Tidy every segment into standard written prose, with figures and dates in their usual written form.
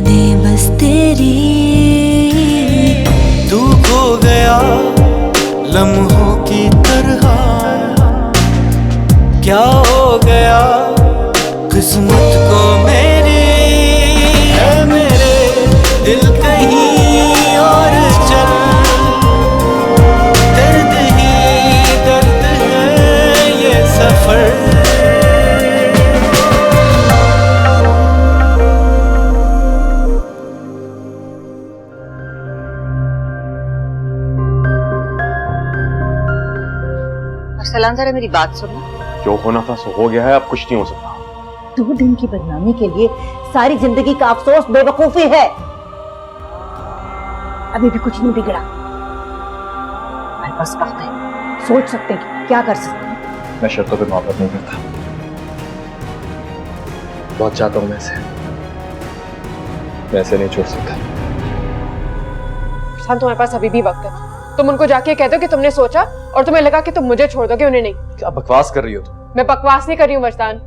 यादें बस तेरी। तू खो गया लम्हों की तरह, क्या हो गया किस्मत को मेरी। है मेरे दिल कहीं और चल, दर्द ही दर्द है ये सफर। सलाम, जरा मेरी बात सुनो। जो होना था सो हो गया है, अब कुछ नहीं हो सकता। 2 दिन की बदनामी के लिए सारी जिंदगी का अफसोस बेवकूफी है। अभी भी कुछ नहीं बिगड़ा, हमारे पास वक्त है, सोच सकते हैं कि क्या कर सकते हैं। मैं शर्तों पे मोहब्बत नहीं करता, बहुत चाहता हूं मैं ऐसे नहीं छोड़ सकता। तुम्हारे पास अभी भी वक्त है। तुम उनको जाके कह दो कि तुमने सोचा और तुम्हें लगा कि तुम मुझे छोड़ दोगे, उन्हें नहीं। क्या बकवास कर रही हो तुम? मैं बकवास नहीं कर रही हूँ वजदान,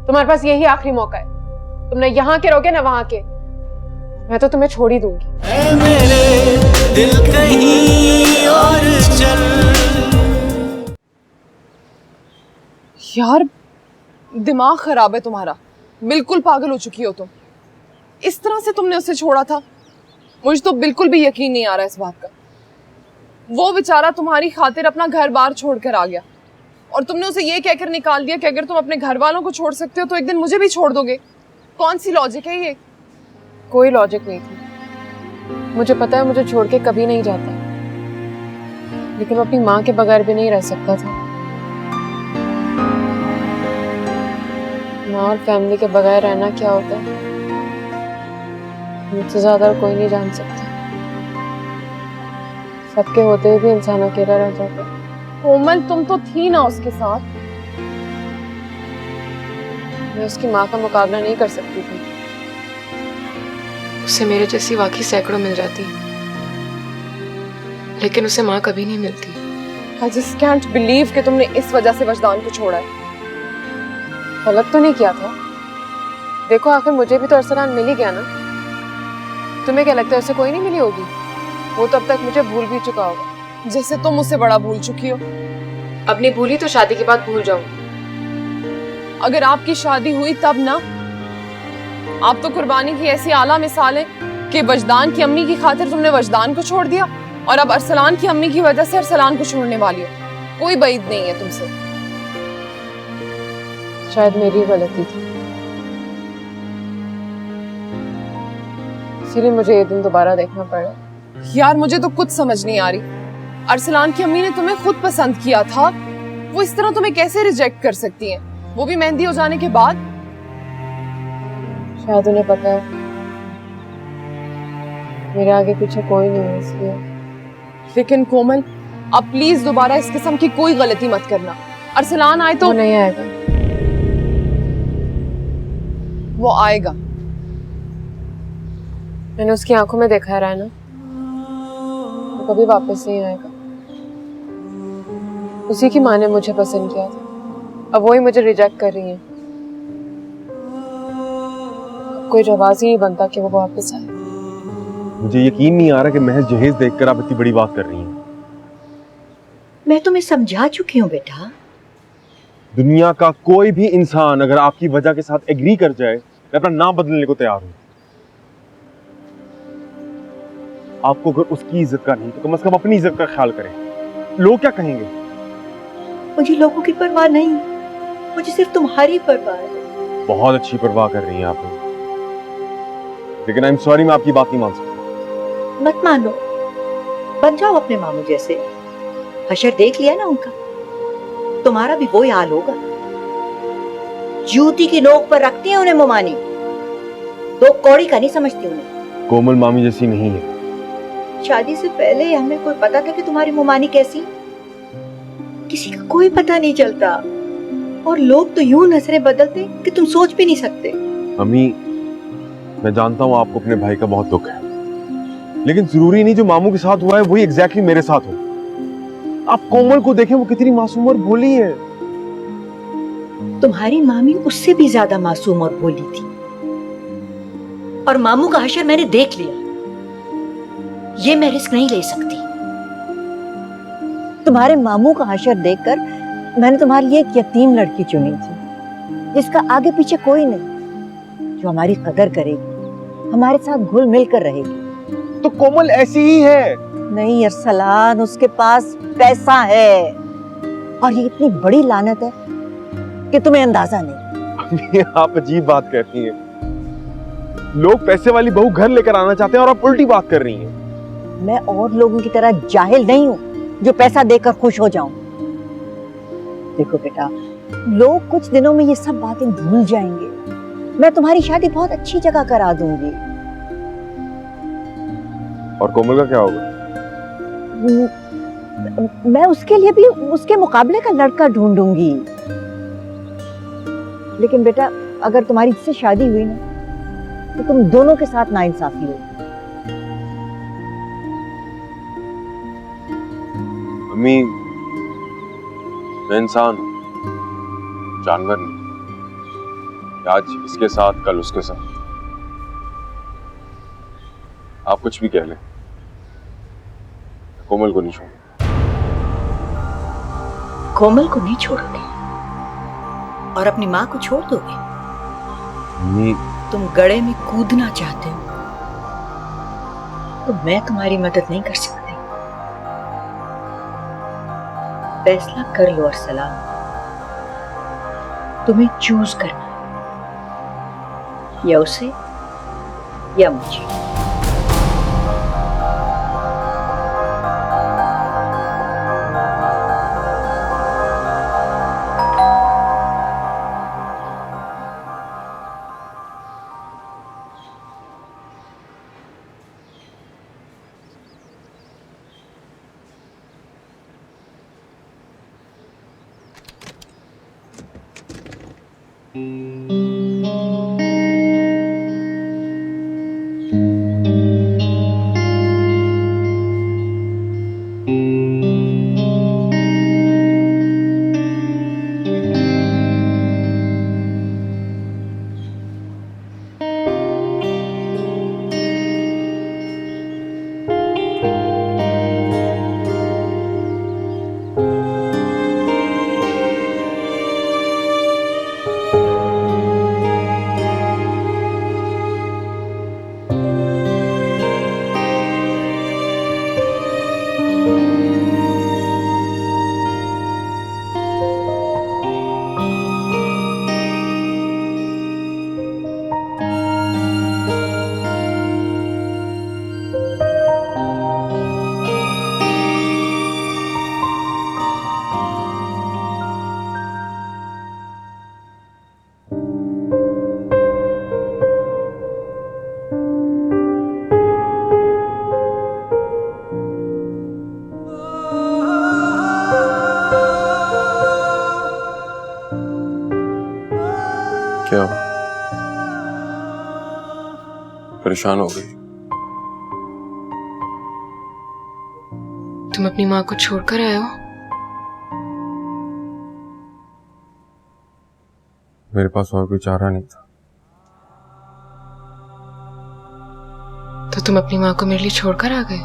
तुम्हारे पास यही आखिरी मौका है। तुम ना यहाँ के रहोगे ना वहां के, मैं तो तुम्हें छोड़ ही दूंगी। है मेरे दिल कहीं और चल। यार दिमाग खराब है तुम्हारा, बिल्कुल पागल हो चुकी हो तुम। इस तरह से तुमने उसे छोड़ा था, मुझे तो बिल्कुल भी यकीन नहीं आ रहा इस बात का। वो बेचारा तुम्हारी खातिर अपना घर बार छोड़कर आ गया और तुमने उसे ये कहकर निकाल दिया कि अगर तुम अपने घर वालों को छोड़ सकते हो तो एक दिन मुझे भी छोड़ दोगे। कौन सी लॉजिक है ये? कोई लॉजिक नहीं थी। मुझे पता है मुझे छोड़ के कभी नहीं जाता, लेकिन वो अपनी माँ के बगैर भी नहीं रह सकता था। माँ और फैमिली के बगैर रहना क्या होता है, मुझसे ज्यादा कोई नहीं जान सकता। सबके होते हुए भी इंसान अकेला रह जाता है। कोमल, तुम तो थी ना उसके साथ। मैं उसकी माँ का मुकाबला नहीं कर सकती थी, उससे मेरे जैसी वाकई सैकड़ों मिल जाती, लेकिन उसे माँ कभी नहीं मिलती। I just can't believe कि तुमने इस वजह से वजदान को छोड़ा है। गलत तो नहीं किया था। देखो आखिर मुझे भी तो अरसलान मिल ही गया ना। तुम्हें क्या लगता है उसे कोई नहीं मिली होगी? वो तो अब तक मुझे भूल भी चुका होगा। जैसे तुम मुझसे बड़ा भूल चुकी हो। अब नहीं भूली तो शादी के बाद भूल जाऊं। अगर आपकी शादी हुई तब ना। आप तो कुर्बानी की ऐसी आला मिसाल है कि वजदान की अम्मी की खातिर तुमने वजदान को छोड़ दिया और अब अरसलान की अम्मी की वजह से अरसलान को छोड़ने वाली हो। कोई बईद नहीं है तुमसे। शायद मेरी गलती थी, इसीलिए मुझे ये दिन दोबारा देखना पड़ा। यार मुझे तो कुछ समझ नहीं आ रही। अरसलान की अम्मी ने तुम्हें खुद पसंद किया था, वो इस तरह तुम्हें कैसे रिजेक्ट कर सकती हैं, वो भी मेहंदी हो जाने के बाद? शायद उन्हें पता है मेरे आगे पीछे कोई नहीं है इसलिए। लेकिन कोमल, अब प्लीज दोबारा इस किस्म की कोई गलती मत करना। अरसलान आए तो वो नहीं आएगा। वो आएगा। मैंने उसकी आंखों में देखा है रायना, वो कभी वापस नहीं आएगा। उसी की माँ ने मुझे पसंद किया था, अब वही मुझे रिजेक्ट कर रही है। अब कोई जवाब ही नहीं बनता कि वो वापस आए। मुझे यकीन नहीं आ रहा कि महज जहेज देखकर आप इतनी बड़ी बात कर रही हैं। मैं तुम्हें समझा चुकी हूँ बेटा। दुनिया का कोई भी इंसान अगर आपकी वजह के साथ एग्री कर जाए, मैं अपना नाम बदलने को तैयार हूं। आपको अगर उसकी इज्जत का नहीं तो कम से कम अपनी इज्जत का ख्याल करें। लोग क्या कहेंगे? मुझे लोगों की परवाह नहीं, मुझे सिर्फ तुम्हारी परवाह है। बहुत अच्छी परवाह कर रही हैं आप, लेकिन आई एम सॉरी, मैं आपकी बात नहीं मान सकता। मत मानो, बन जाओ अपने मामू जैसे। हशर देख लिया ना उनका, तुम्हारा भी वही हाल होगा। जूती की नोक पर रखती है उन्हें मुमानी, तो कौड़ी का नहीं समझती उन्हें। कोमल मामी जैसी नहीं है। शादी से पहले ही हमें कोई पता था कि तुम्हारी मुमानी कैसी? किसी का कोई पता नहीं चलता, और लोग तो यूं नजरें बदलते कि तुम सोच भी नहीं सकते। अम्मी, मैं जानता हूँ आपको अपने भाई का बहुत दुख है, लेकिन जरूरी नहीं जो मामू के साथ हुआ है वही एग्जैक्टली मेरे साथ हो। आप कोमल को देखें, वो कितनी मासूम और भोली है। तुम्हारी मामी उससे भी ज्यादा मासूम और भोली थी। और मामू का हशर मैंने देख लिया। ये मैं रिस्क नहीं ले सकती। तुम्हारे मामू का हशर देखकर मैंने तुम्हारे लिए एक यतीम लड़की चुनी थी, जिसका आगे पीछे कोई नहीं, जो हमारी कदर करेगी, हमारे साथ घुल मिल कर रहेगी। तो कोमल ऐसी ही है। नहीं अरसलान, उसके पास पैसा है और ये इतनी बड़ी लानत है कि तुम्हें अंदाजा नहीं। आप अजीब बात कर रही हैं। लोग पैसे वाली बहू घर लेकर आना चाहते हैं और आप उल्टी बात कर रही हैं। मैं और लोगों की तरह जाहिल नहीं हूँ जो पैसा देकर खुश हो जाऊं। देखो बेटा, लोग कुछ दिनों में ये सब बातें भूल जाएंगे। मैं तुम्हारी शादी बहुत अच्छी जगह करा दूंगी। और कोमल का क्या होगा? मैं उसके लिए भी उसके मुकाबले का लड़का ढूंढूंगी। लेकिन बेटा, अगर तुम्हारी इससे शादी हुई ना, तो तुम दोनों के साथ नाइंसाफी होगी। अम्मी, मैं इंसान हूं, जानवर नहीं। आज इसके साथ, कल उसके साथ। आप कुछ भी कह लें, कोमल को नहीं छोड़ूंगा। कोमल को नहीं छोड़ोगे और अपनी माँ को छोड़ दोगे? अम्मी, तुम गड्ढे में कूदना चाहते हो तो मैं तुम्हारी मदद नहीं कर सकती। फैसला कर लो अरसलान, तुम्हें चूज करना है, या उसे या मुझे। क्या परेशान हो गई? तुम अपनी माँ को छोड़कर आए हो? मेरे पास और कोई चारा नहीं था। तो तुम अपनी माँ को मेरे लिए छोड़कर आ गए?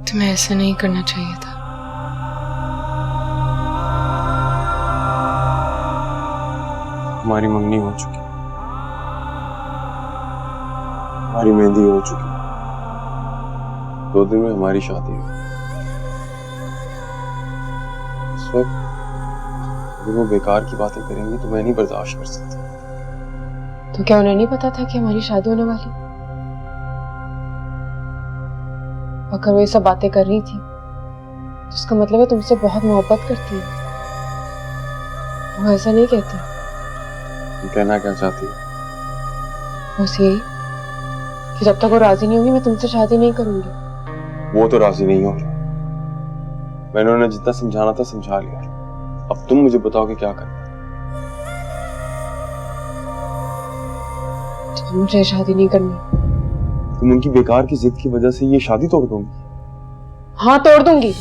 तुम्हें ऐसा नहीं करना चाहिए था। हमारी मंगनी हो चुकी, हमारी मेहंदी हो चुकी, 2 दिन में हमारी शादी है। इस वक्त अगर वो बेकार की बातें करेंगी तो मैं नहीं बर्दाश्त कर सकता। तो क्या उन्हें नहीं पता था कि हमारी शादी होने वाली? अगर वो ये सब बातें कर रही थी तो उसका मतलब है तुमसे बहुत मोहब्बत करती है। वो ऐसा नहीं कहती। तुम कहना क्या चाहती हो? बस यही कि जब तक वो राजी नहीं होगी मैं तुमसे शादी नहीं करूंगी। वो तो राजी नहीं हो रही। मैंने उन्हें जितना समझाना था समझा लिया। अब तुम मुझे बताओ कि क्या करना। तो मुझे शादी नहीं करनी। तुम उनकी बेकार की जिद की वजह से ये शादी तोड़ दोगी? हाँ, तोड़ दूंगी।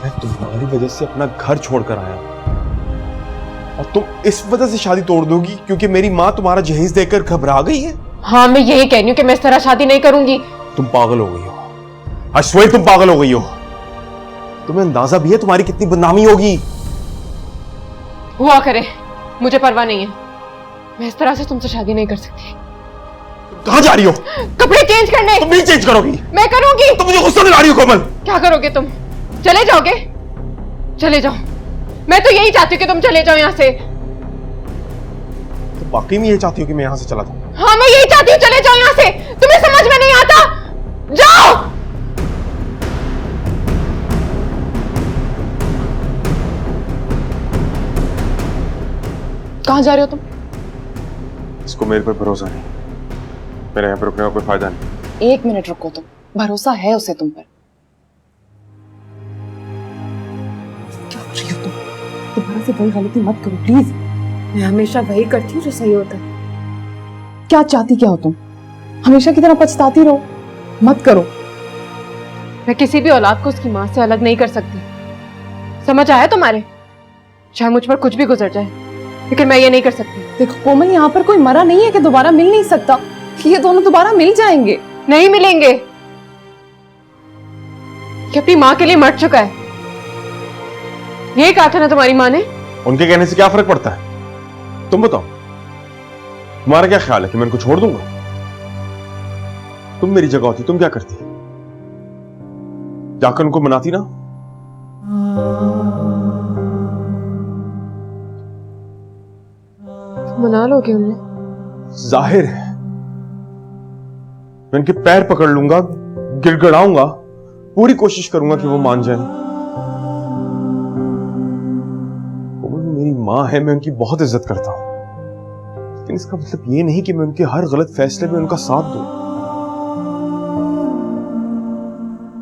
मैं तुम्हारी वजह से अपना घर छोड़कर आया, और तुम इस वजह से शादी तोड़ दोगी क्योंकि मेरी माँ तुम्हारा जहेज देकर घबरा गई है? हाँ, मैं यही कह रही हूँ कि मैं इस तरह शादी नहीं करूंगी। तुम पागल हो गई हो, आई स्वेयर तुम पागल हो गई हो। तुम्हें अंदाजा भी है तुम्हारी कितनी बदनामी होगी? हुआ करे, मुझे परवाह नहीं है। मैं इस तरह से तुमसे शादी नहीं कर सकती। कहाँ जा रही हो? कपड़े चेंज करने। तुम नहीं चेंज करोगी? मैं करूंगी। तुम मुझे गुस्सा दिला रही हो कोमल। क्या करोगे तुम? चले जाओगे? चले जाओ। मैं तो यही चाहती हूँ कि तुम चले जाओ यहाँ से। तुम वाकई में ये चाहती हो कि मैं यहाँ से चला जाऊँ? हाँ, मैं यही चाहती हूँ, चले जाओ यहाँ से। तुम्हें समझ में नहीं आता? जाओ। कहाँ जा रहे हो तुम? इसको मेरे पर भरोसा नहीं, मेरे यहाँ पर रुकने का कोई फायदा नहीं। 1 मिनट रुको, तुम भरोसा है उसे तुम पर? क्या कर रही हो तुम? दोबारा से वही गलती मत करो प्लीज। मैं हमेशा वही करती हूँ जो सही होता है। क्या चाहती क्या हो तुम? हमेशा की तरह पछताती रहो? मत करो। मैं किसी भी औलाद को उसकी माँ से अलग नहीं कर सकती। समझ आया तुम्हारे? चाहे मुझ पर कुछ भी गुजर जाए, लेकिन मैं ये नहीं कर सकती। देखो कोमल, यहाँ पर कोई मरा नहीं है कि दोबारा मिल नहीं सकता। ये दोनों दोबारा मिल जाएंगे। नहीं मिलेंगे। कि अपनी माँ के लिए मर चुका है। यही कहा था ना तुम्हारी माँ ने? उनके कहने से क्या फर्क पड़ता है? तुम बताओ, तुम्हारा क्या ख्याल है कि मैं उनको छोड़ दूंगा? तुम मेरी जगह होती तुम क्या करती? जाकर उनको मनाती ना। मना लोगे उन्हें? जाहिर है मैं उनके पैर पकड़ लूंगा, गिड़गिड़ाऊंगा, पूरी कोशिश करूंगा कि वो मान जाए। वो मेरी माँ है, मैं उनकी बहुत इज्जत करता हूं, लेकिन इसका मतलब ये नहीं कि मैं उनके हर गलत फैसले में उनका साथ दूं।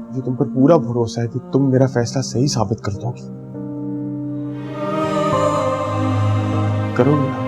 मुझे तुम पर पूरा भरोसा है कि तुम मेरा फैसला सही साबित कर दोगी। करोगी ना?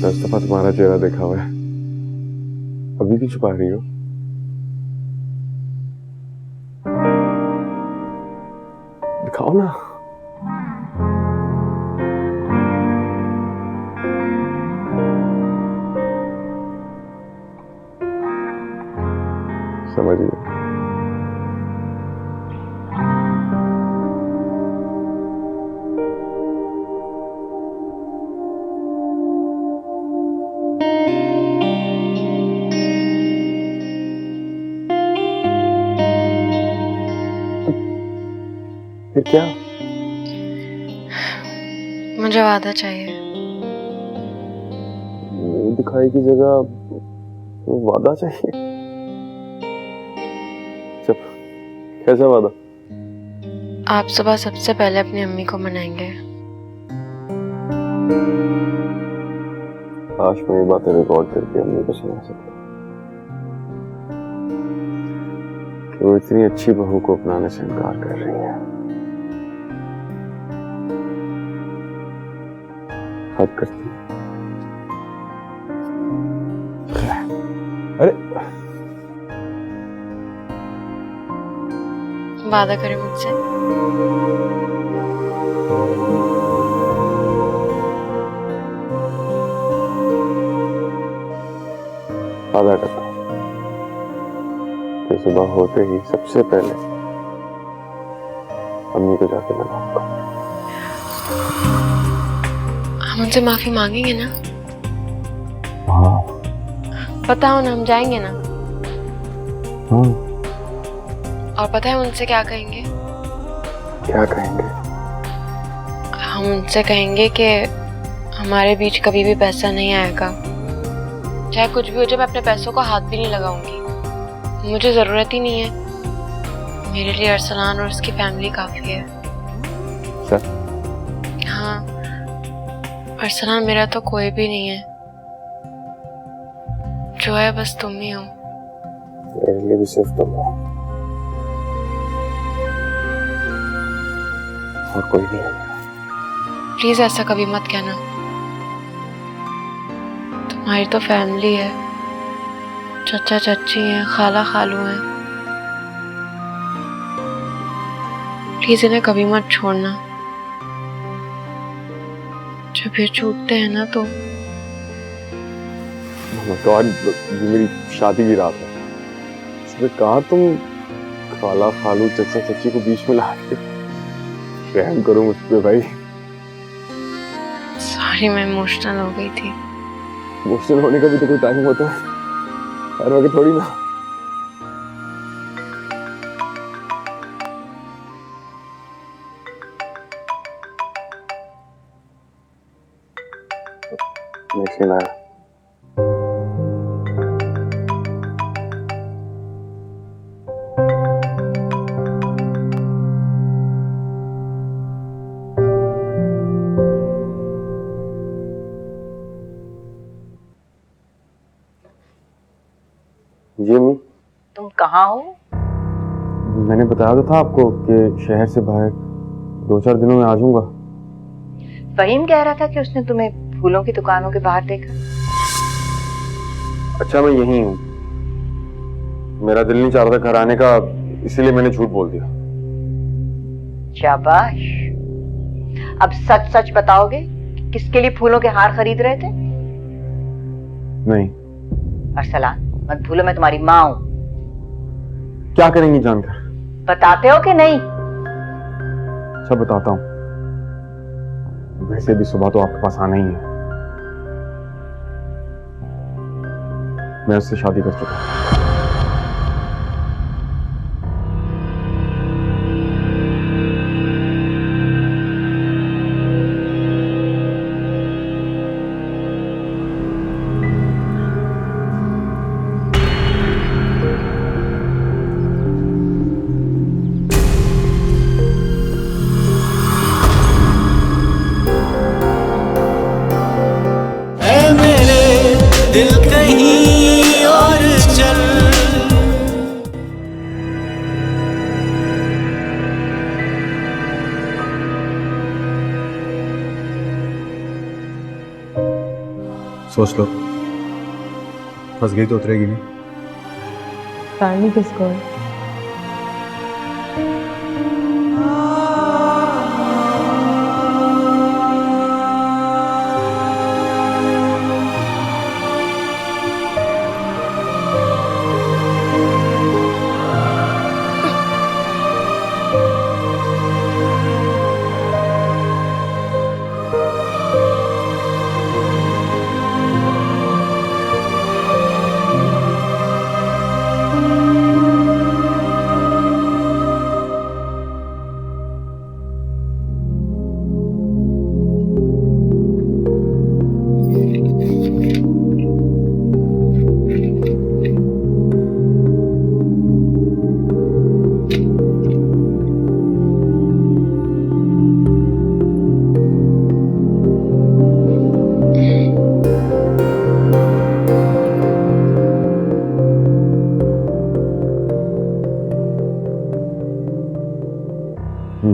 दस दफा तुम्हारा चेहरा देखा हुआ है, अभी भी छुपा रही हो? दिखाओ ना। समझ गए? फिर क्या? मुझे वादा चाहिए। मुंह दिखाई की जगह वो वादा चाहिए? चुप, कैसा वादा? आप सुबह सबसे पहले अपनी अम्मी को मनाएंगे। आज मैं ये बातें रिकॉर्ड करके अम्मी को सुना सकता कि वो इतनी अच्छी बहू को अपनाने से इनकार कर रही है। हद करती। अरे वादा करें मुझसे। वादा करता हूँ कि सुबह होते ही सबसे पहले अम्मी को जाके मिलाऊंगा। हम उनसे माफी मांगेंगे ना? हाँ बताओ ना, हम जाएंगे ना? हाँ। और पता है उनसे क्या कहेंगे? क्या कहेंगे? हम उनसे कहेंगे कि हमारे बीच कभी भी पैसा नहीं आएगा, चाहे कुछ भी हो जाए, मैं अपने पैसों को हाथ भी नहीं लगाऊंगी, मुझे जरूरत ही नहीं है। मेरे लिए अरसलान और उसकी फैमिली काफी है। सर? हाँ, अरसलान मेरा तो कोई भी नहीं है, जो है बस तुम ही हो। मेरे लिए भी सिर्फ तुम हो, और कोई नहीं है। प्लीज ऐसा कभी मत कहना, तुम्हारी तो फैमिली है, चचा चची हैं, खाला खालू हैं, प्लीज इन्हें कभी मत छोड़ना। जब ये छूटते हैं ना तो गॉड, ये मेरी शादी की रात है, इसमें कहा तुम खाला खालू चचा चची को बीच में ला के रहम करो मुझ पे भाई। सॉरी, मैं इमोशनल हो गई थी। इमोशनल होने का भी तो कोई टाइम होता है, हर वक्त थोड़ी ना। नेक्स्ट सीन आया। जी अम्मी, तुम कहाँ हो? मैंने बताया तो था आपको कि शहर से बाहर 2-4 दिनों में आ जाऊंगा। फहीम कह रहा था कि उसने तुम्हें फूलों की दुकानों के बाहर देखा। अच्छा, मैं यही हूँ, मेरा दिल नहीं चाह रहा था घर आने का, इसीलिए मैंने झूठ बोल दिया। शाबाश। अब सच सच बताओगे कि किसके लिए फूलों के हार खरीद रहे थे? नहीं। अरसलान, मत भूलो मैं तुम्हारी माँ हूं। क्या करेंगी जानकर? बताते हो कि नहीं? सब बताता हूँ, वैसे भी सुबह तो आपके पास आना ही है। मैं उससे शादी कर चुका हूँ। दिल कहीं और चल। सोच लो, फंस गई तो उतरेगी नहीं। फैमिली किसको है?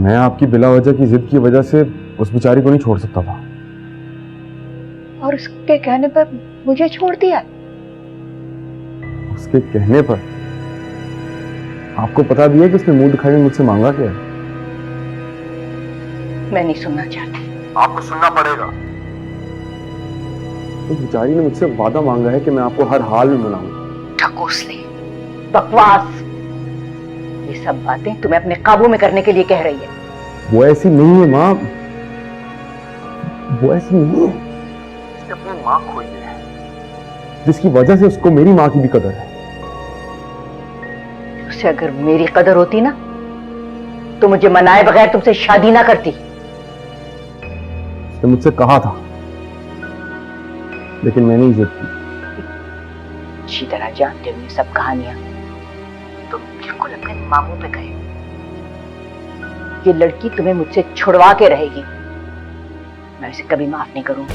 मैं आपकी बिला वजह की जिद की वजह से उस बेचारी को नहीं छोड़ सकता था। और उसके कहने पर मुझे छोड़ दिया? उसके कहने पर आपको पता भी है कि उसने मुंह दिखाई में मुझसे मांगा क्या है? मैं नहीं सुनना चाहती। आपको सुनना पड़ेगा। उस बेचारी ने मुझसे वादा मांगा है कि मैं आपको हर हाल में मनाऊंगा। ढकोसले, बकवास, ये सब बातें तुम्हें अपने काबू में करने के लिए कह रही है। वो ऐसी नहीं है माँ, वो ऐसी नहीं है। उसने अपनी माँ खोई है, जिसकी वजह से उसको मेरी माँ की भी कदर है। उसे अगर मेरी कदर होती ना तो मुझे मनाए बगैर तुमसे शादी ना करती। उसने मुझसे कहा था, लेकिन मैंने ही जिद की। अच्छी तरह जानते हो ये सब कहानियां। तुम बिल्कुल अपने मामू पे गए। ये लड़की तुम्हें मुझसे छुड़वा के रहेगी। मैं इसे कभी माफ नहीं करूंगी।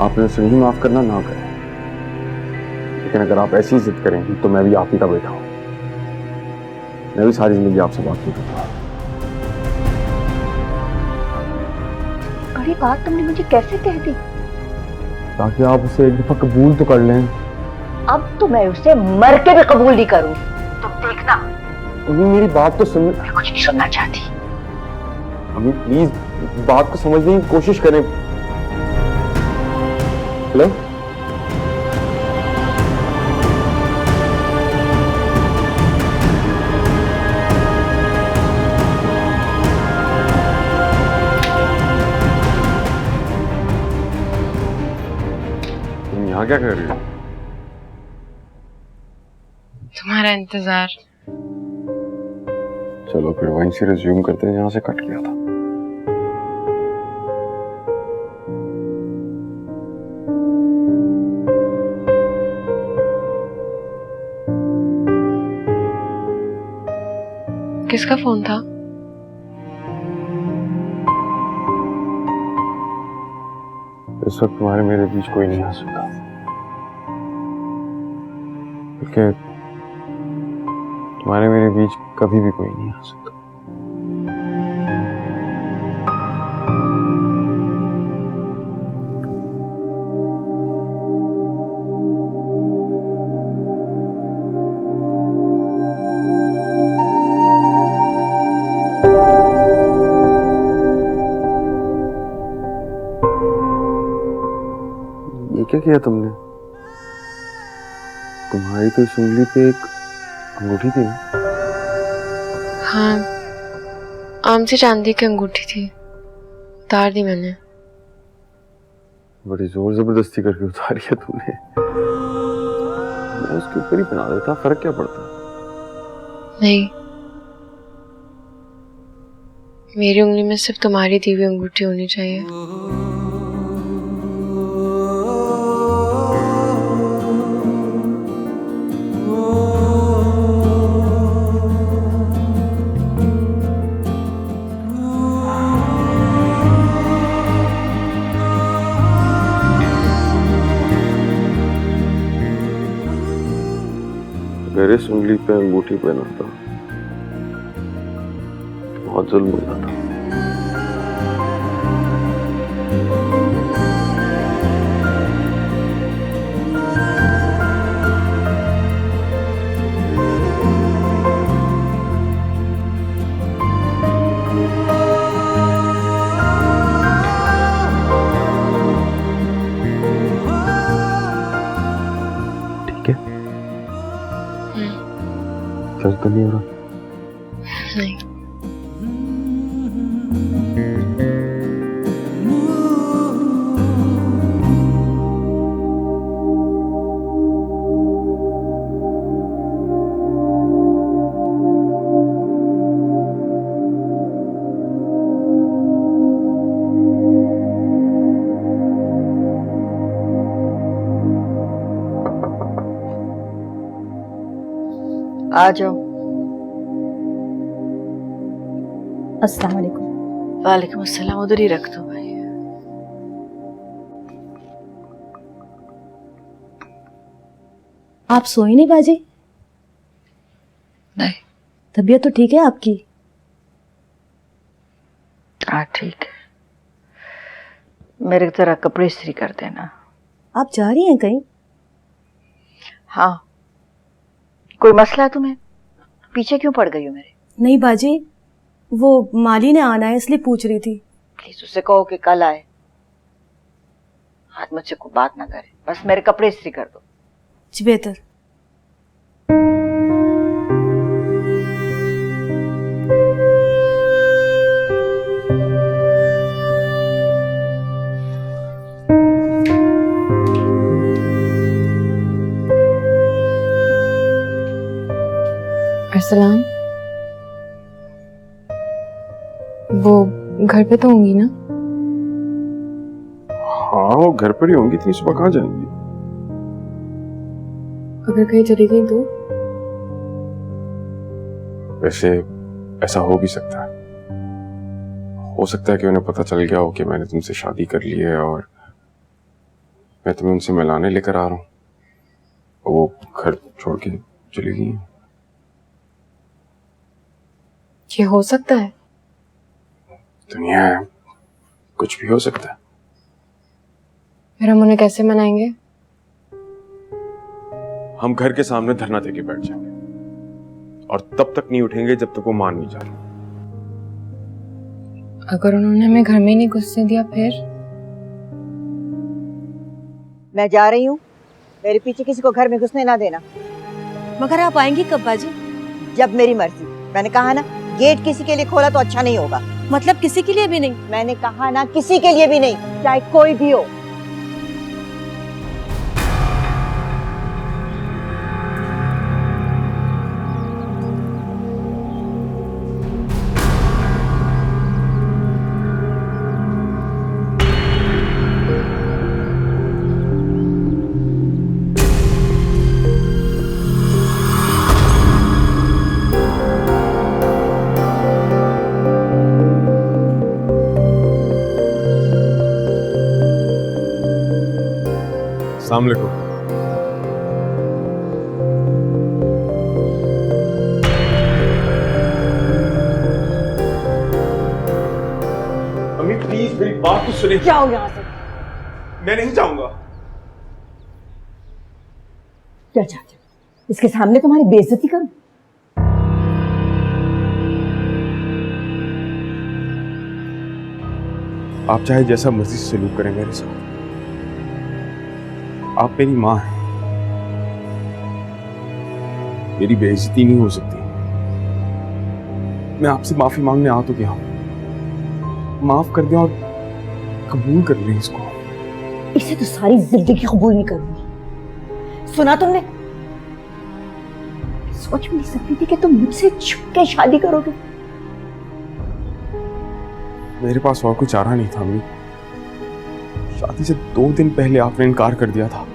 आपने उसे नहीं माफ करना ना करें, लेकिन अगर आप ऐसी जिद करेंगी तो मैं भी आप ही का बेटा हूं। मैं भी सारी जिंदगी आपसे बात नहीं करूंगा। बड़ी बात तुमने मुझे कैसे कह दी? ताकि आप उसे एक दफा कबूल तो कर लें। अब तो मैं उसे मर के भी कबूल नहीं करूंगी। तुम देखना। अभी मेरी बात तो सुन। मैं कुछ नहीं सुनना चाहती। अभी प्लीज बात को समझने की कोशिश करें। हेलो, तुम यहाँ क्या कर रही हो? तुम्हारा इंतजार। चलो फिर वहीं से रिज्यूम करते हैं जहां से कट गया था। किसका फोन था? इस वक्त तुम्हारे मेरे बीच कोई नहीं आ सकता, क्योंकि तुम्हारे मेरे बीच कभी भी कोई नहीं आ सकता। ये क्या किया तुमने? तुम्हारी तो इस उंगली पे एक अंगूठी थी ना? हाँ, आम सी चांदी की अंगूठी थी, उतार दी मैंने। बड़ी जोर जबरदस्ती करके उतारी है तुमने। मैं उसके ऊपर ही पहना देता, फर्क क्या पड़ता? नहीं, मेरी उंगली में सिर्फ तुम्हारी दी हुई अंगूठी होनी चाहिए। अगर इस उंगली पे अंगूठी पहनाता तो बहुत जुल्म हो जाता। ठीक है, दर्द तो नहीं हो रहा? नहीं। आ जाओ। अस्सलाम वालेकुम। वालेकुम अस्सलाम। उधर ही रख दो भाई। आप सोई नहीं बाजी? नहीं। तबीयत तो ठीक है आपकी? हाँ ठीक है। मेरे तरह कपड़े इस्त्री कर देना। आप जा रही हैं कहीं? हाँ, कोई मसला है तुम्हें? पीछे क्यों पड़ गई हो मेरे? नहीं बाजी, वो माली ने आना है इसलिए पूछ रही थी। प्लीज उससे कहो कि कल आए। आज मुझसे कोई बात ना करे, बस मेरे कपड़े इस्त्री कर दो। जी बेहतर। अरसलान, वो घर पे तो होंगी ना? हाँ वो घर पर ही होंगी, इतनी सुबह कहाँ जाएंगी? अगर कहीं चली गई तो? वैसे ऐसा हो भी सकता है। हो सकता है कि उन्हें पता चल गया हो कि मैंने तुमसे शादी कर ली है और मैं तुम्हें उनसे मिलाने लेकर आ रहा हूँ, वो घर छोड़ के चली गई हैं। ये हो सकता है? दुनिया है, कुछ भी हो सकता है। फिर हम उन्हें कैसे मनाएंगे? हम घर के सामने धरना देके बैठ जाएंगे और तब तक नहीं उठेंगे जब तक वो मान नहीं जाए। अगर उन्होंने हमें घर में ही नहीं घुसने दिया फिर? मैं जा रही हूँ, मेरे पीछे किसी को घर में घुसने ना देना। मगर आप आएंगी कब बाजी? जब मेरी मर्जी। मैंने कहा ना, गेट किसी के लिए खोला तो अच्छा नहीं होगा। मतलब किसी के लिए भी नहीं? मैंने कहा ना, किसी के लिए भी नहीं, चाहे कोई भी हो। अस्सलाम वालेकुम। अम्मी प्लीज मेरी बात तो सुनिए। जाओ यहाँ से। मैं नहीं जाऊंगा। क्या चाहते हो? इसके सामने तुम्हारी बेइज्जती करूं? आप चाहे जैसा मर्जी से सलूक करें मेरे साथ, आप मेरी माँ हैं, मेरी बेइज्जती नहीं हो सकती। मैं आपसे माफी मांगने आ तो गया हूं, माफ कर दें और कबूल कर लें इसको। इसे तो सारी जिंदगी कबूल नहीं करूंगी। सुना तुमने? सोच भी नहीं सकती थी कि तुम मुझसे छुप के शादी करोगे। मेरे पास और कोई चारा नहीं था अम्मी। शादी से 2 दिन पहले आपने इनकार कर दिया था।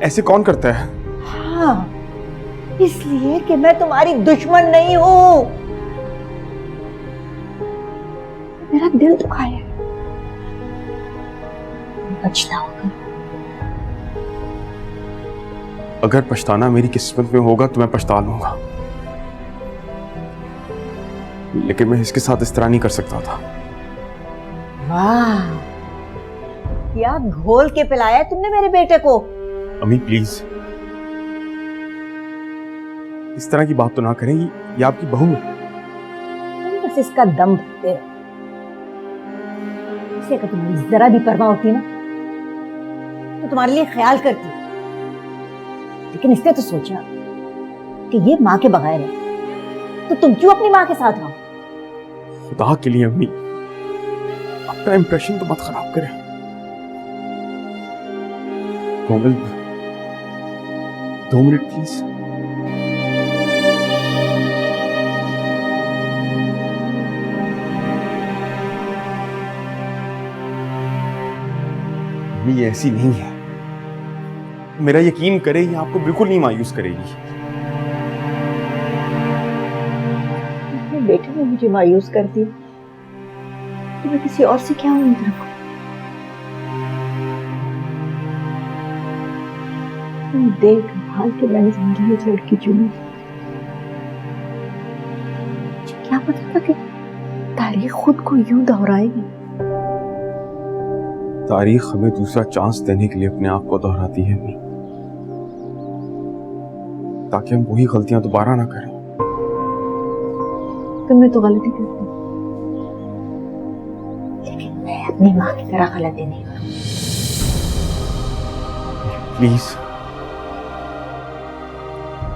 ऐसे कौन करता है? हाँ, इसलिए कि मैं तुम्हारी दुश्मन नहीं हूं। मेरा दिल दुखाया है, पछताओगे। अगर पछताना मेरी किस्मत में होगा तो मैं पछता लूंगा, लेकिन मैं इसके साथ इस तरह नहीं कर सकता था। वाह, क्या घोल के पिलाया तुमने मेरे बेटे को। अम्मी प्लीज इस तरह की बात तो ना करें, ये आपकी बहू है। तुम बस इसका दम भरते रहो। इसे अगर तुम्हारी जरा भी परवाह होती ना तो तुम्हारे लिए ख्याल करती, लेकिन इसने तो सोचा कि ये माँ के बगैर है, तो तुम क्यों अपनी माँ के साथ रहो? खुदा के लिए अम्मी, अपना इंप्रेशन तो मत खराब करें। कोमल 2 मिनट प्लीज। ये ऐसी नहीं है, मेरा यकीन करे, ये आपको बिल्कुल नहीं मायूस करेगी। अपने बेटे ने मुझे मायूस कर दिया, तो मैं किसी और से क्या उम्मीद रखूं? देखभाल के मैंने तुम्हारे लिए लड़की चुनी। क्या पता था कि तारीख खुद को यूं दोहराएगी। तारीख हमें दूसरा चांस देने के लिए अपने आप को दोहराती है, ताकि हम वही गलतियां दोबारा ना करें। तुमने तो गलती कर दी। लेकिन मैं अपनी माँ की तरह गलती नहीं करूँ। प्लीज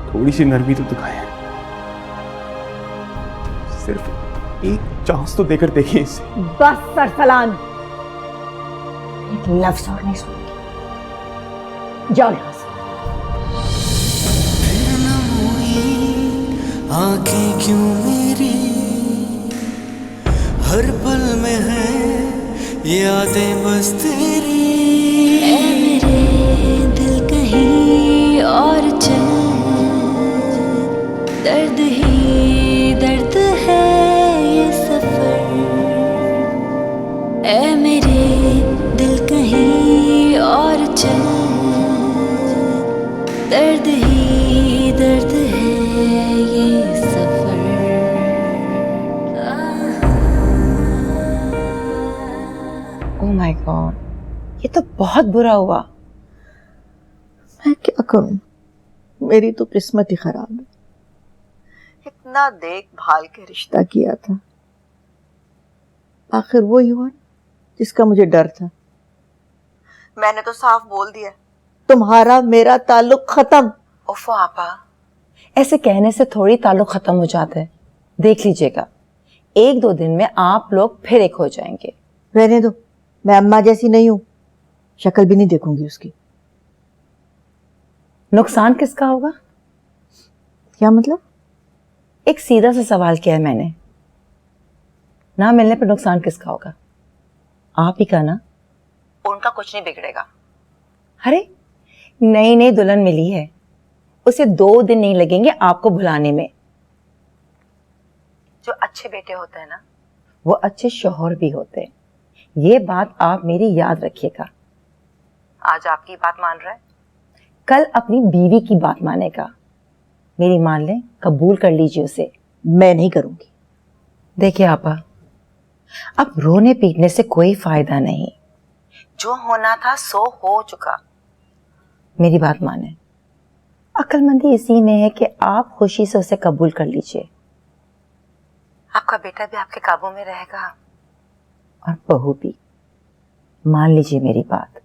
थोड़ी सी नरमी तो दिखाएं, सिर्फ एक चांस तो देकर देखिए इसे। बस सरसलान, एक लफ्ज और नहीं सुनूंगी। जाओ यहाँ से। फिर न हुई आंखें क्यों मेरी, हर पल में है यादें बस तेरी। मेरे दिल कहीं और चल, दर्द ही दर्द है ये सफर। ऐ मेरे दिल कहीं और चल, दर्द ही दर्द है ये सफर। ओह माय गॉड, ये तो बहुत बुरा हुआ। मैं क्या करूं, मेरी तो किस्मत ही खराब है। इतना देखभाल के रिश्ता किया था, आखिर वो ही हुआ जिसका मुझे डर था। मैंने तो साफ बोल दिया, तुम्हारा मेरा ताल्लुक खत्म। ओफो आपा, ऐसे कहने से थोड़ी ताल्लुक खत्म हो जाता है। देख लीजिएगा, 1-2 दिन में आप लोग फिर एक हो जाएंगे। रहने दो, मैं अम्मा जैसी नहीं हूं, शक्ल भी नहीं देखूंगी उसकी। नुकसान किसका होगा? क्या मतलब? एक सीधा सा सवाल किया है मैंने। ना मिलने पर नुकसान किसका होगा? आप ही का ना। उनका कुछ नहीं बिगड़ेगा। अरे नई नई दुल्हन मिली है, उसे 2 दिन नहीं लगेंगे आपको भुलाने में। जो अच्छे बेटे होते हैं ना, वो अच्छे शौहर भी होते हैं। ये बात आप मेरी याद रखिएगा। आज आपकी बात मान रहा है, कल अपनी बीवी की बात मानेगा। मेरी मान लें, कबूल कर लीजिए उसे। मैं नहीं करूंगी। देखिए आपा, अब रोने पीटने से कोई फायदा नहीं। जो होना था सो हो चुका। मेरी बात माने, अक्लमंदी इसी में है कि आप खुशी से उसे कबूल कर लीजिए। आपका बेटा भी आपके काबू में रहेगा और बहू भी। मान लीजिए मेरी बात।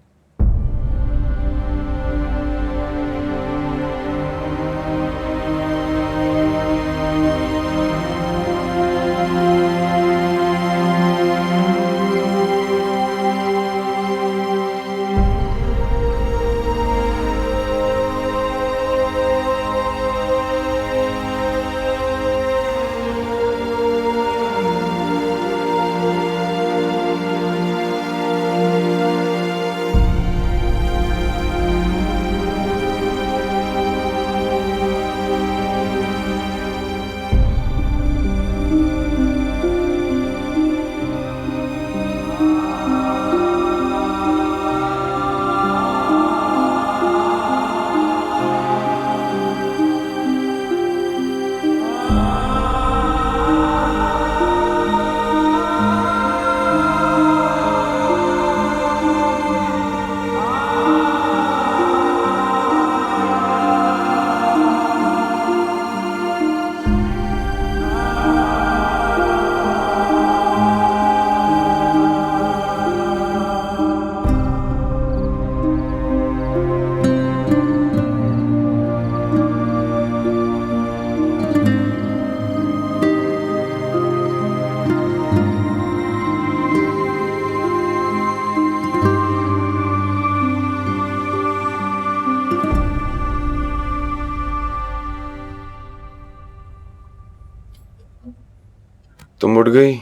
तुम उठ गई?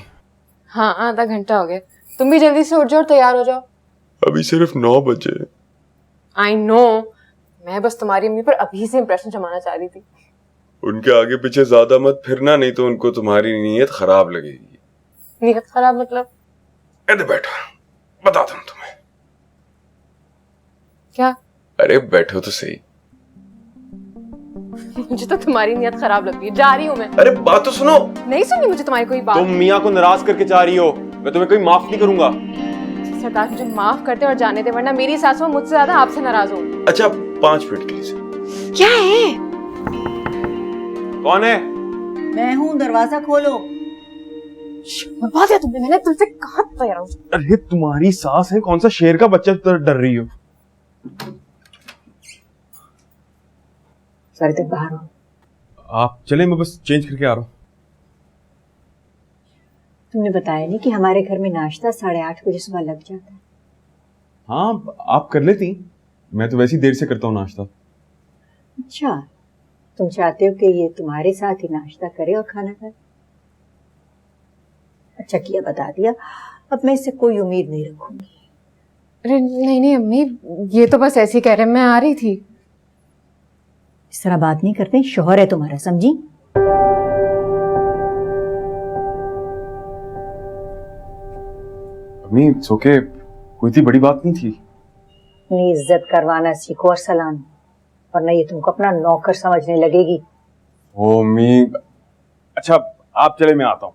हाँ, आधा घंटा हो गया। तुम भी जल्दी से उठ जाओ और तैयार हो जाओ। अभी सिर्फ 9 बजे। आई नो, मैं बस तुम्हारी अम्मी पर अभी से इंप्रेशन जमाना चाह रही थी। उनके आगे पीछे ज्यादा मत फिरना, नहीं तो उनको तुम्हारी नीयत खराब लगेगी। नीयत खराब मतलब? अरे बैठो, बताता हूँ तुम्हें। क्या? अरे बैठो तो सही। मुझे तो तुम्हारी नीयत खराब लगती है। जा रही हूँ मैं। अरे बात तो सुनो। नहीं सुनी मुझे तुम्हारी कोई बात। तुम मियाँ को नाराज करके जा रही हो, मैं तुम्हें कोई माफ नहीं करूंगा। सरताज मुझे माफ करते और जाने दे, वरना मेरी सासू मुझसे ज्यादा आपसे नाराज होगी। अच्छा 5 मिनट के लिए। क्या है? कौन है? मैं हूँ, दरवाजा खोलो। बता दिया तुमने, मैंने तुमसे कहा था यार। अरे तुम्हारी सास है, कौन सा शेर का बच्चा डर रही हो? सारे तक बाहर हो। आप चले, मैं बस चेंज करके आ रहा हूँ। तुमने बताया नहीं कि हमारे घर में नाश्ता 8:30 बजे सुबह लग जाता है। हाँ, आप कर लेती, मैं तो वैसे ही देर से करता हूँ नाश्ता। अच्छा, तुम चाहते हो कि ये तुम्हारे साथ ही नाश्ता करे और खाना खाए? अच्छा किया बता दिया, अब मैं इससे कोई उम्मीद नहीं रखूंगी। अरे नहीं नहीं अम्मी, ये तो बस ऐसे ही कह रहे, मैं आ रही थी। इस तरह बात नहीं करते, शौहर है तुम्हारा, समझी? अम्मी इट्स ओके, कोई इतनी बड़ी बात नहीं थी। अपनी इज्जत करवाना सीखो अरसलान, वरना ये तुमको अपना नौकर समझने लगेगी। ओ अम्मी, अच्छा आप चले, मैं आता हूँ।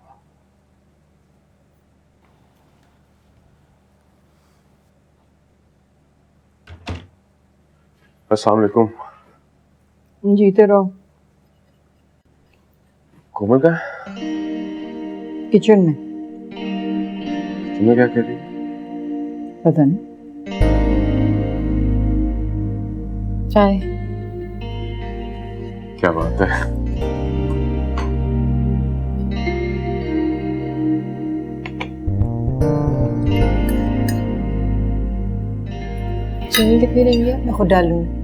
अस्सलाम वालेकुम। जीते रहो। कोमल का किचन में। तुम्हें क्या कह रही? पता नहीं। चाय। क्या बात है। चीनी कितनी रहेंगी? मैं खुद डाल लूंगी।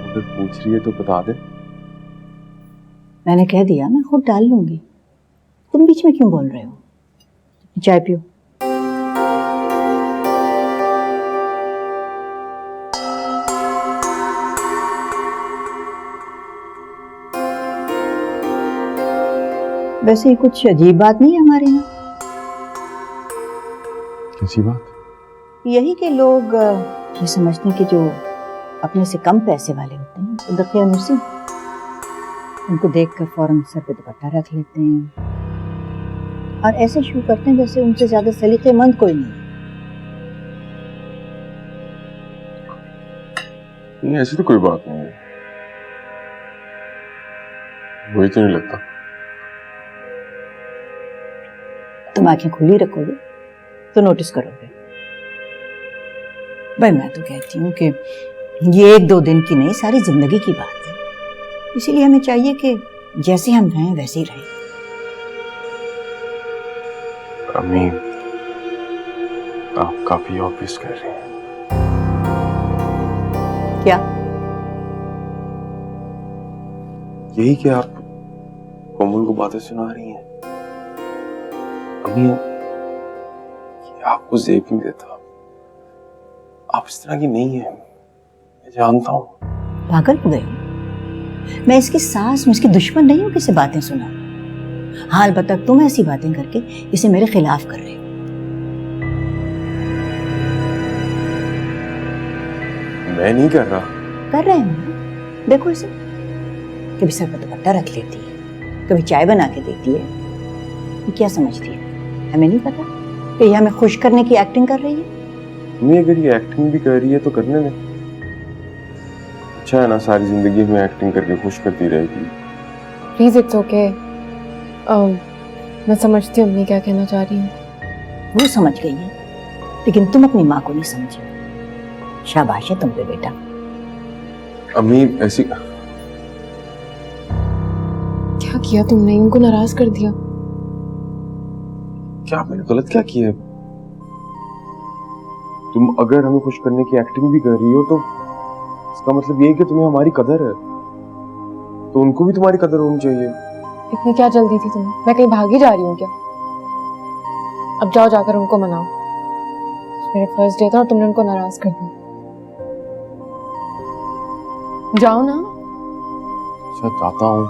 अगर पूछ रही है तो बता दे। मैंने कह दिया मैं खुद डाल लूंगी, तुम बीच में क्यों बोल रहे हो? चाय पियो। वैसे ही कुछ अजीब बात नहीं है हमारे यहाँ। कैसी बात? यही कि लोग ये समझते हैं कि जो अपने से कम पैसे वाले होते हैं तो दकियानुसी, उनको देखकर फौरन सर पे दुपट्टा रख लेते हैं और ऐसे शुरू करते हैं जैसे उनसे ज्यादा सलीकेमंद कोई नहीं। नहीं, ऐसी तो कोई बात नहीं है, वही तो नहीं लगता। तुम आंखें खुली रखोगे तो नोटिस करोगे। भाई मैं तो कहती हूँ कि ये 1-2 दिन की नहीं, सारी जिंदगी की बात है। इसीलिए हमें चाहिए कि जैसे हम रहें वैसे ही रहें। अम्मी आप काफी ऑब्वियस कर रही हैं। क्या? यही कि आप कोमल को बातें सुना रही हैं। अम्मी ये आपको ज़ेब नहीं देता, आप इस तरह की नहीं है, मैं जानता हूँ। पागल हो गए हो? मैं इसकी सास हूं, इसकी दुश्मन नहीं हूं किसी बातें सुना। हाल बता तुम ऐसी बातें करके इसे मेरे खिलाफ कर रहे हो। मैं नहीं कर रहा। कर रहे हो ना? देखो इसे, कभी सर पर दुपट्टा रख लेती है, कभी चाय बना के देती है। ये क्या समझती है? हमें नहीं पता कि ये हमें खुश करने की एक्टिंग कर रही है? मैं अगर ये एक्टिंग भी कर रही है तो करने दे। अच्छा है ना, सारी जिंदगी में एक्टिंग करके खुश करती रहेगी। Please it's okay. मैं समझती हूँ अम्मी क्या कहना चाह रही हूँ। वो समझ गई है, लेकिन तुम अपनी माँ को नहीं समझे। शाबाश है तुम पे बेटा। अम्मी ऐसी क्या किया तुमने? इनको नाराज कर दिया। क्या मैंने गलत क्या किया? तुम अगर हमें खुश करने की एक्टिंग भी कर रही हो तो इसका मतलब ये है कि तुम्हें हमारी कदर है, तो उनको भी तुम्हारी कदर होनी चाहिए। इतनी क्या जल्दी थी तुम्हें? मैं कहीं भागी जा रही हूँ क्या? अब जाओ, जाकर उनको मनाओ। मेरा फर्स्ट डे था और तुमने उनको नाराज कर दिया। जाओ ना। अच्छा जाता हूँ।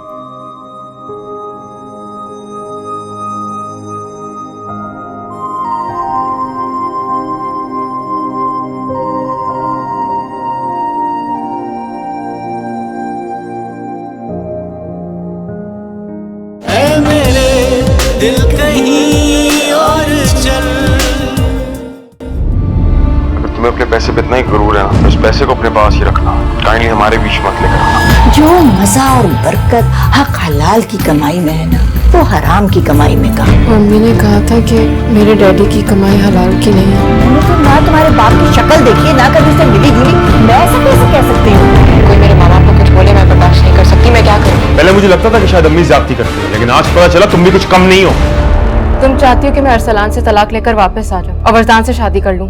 दिल कहीं और चल। अगर तुम्हें अपने पैसे पे इतना ही गरूर है ना, उस पैसे को अपने पास ही रखना, काइंडली हमारे बीच मत लेकर आना। जो मजा और बरकत हक हलाल की कमाई में है ना, वो हराम की कमाई में कहा। मम्मी ने कहा था कि मेरे डैडी की कमाई हलाल की नहीं है। मैंने तो ना तुम्हारे बाप की शक्ल देखी है, ना कभी से मिली जुली, मैं ऐसा कैसे कह सकती हूँ? कोई मेरे माँ बाप को कुछ बोले, मैं बर्दाश्त नहीं कर सकती, मैं क्या करूँ? पहले मुझे लगता था कि शायद अम्मी ज्यादती करती है, लेकिन आज पता चला तुम भी कुछ कम नहीं हो। तुम चाहती हो कि मैं अरसलान से तलाक लेकर वापस आ जाऊं और वरदान से शादी कर लूं?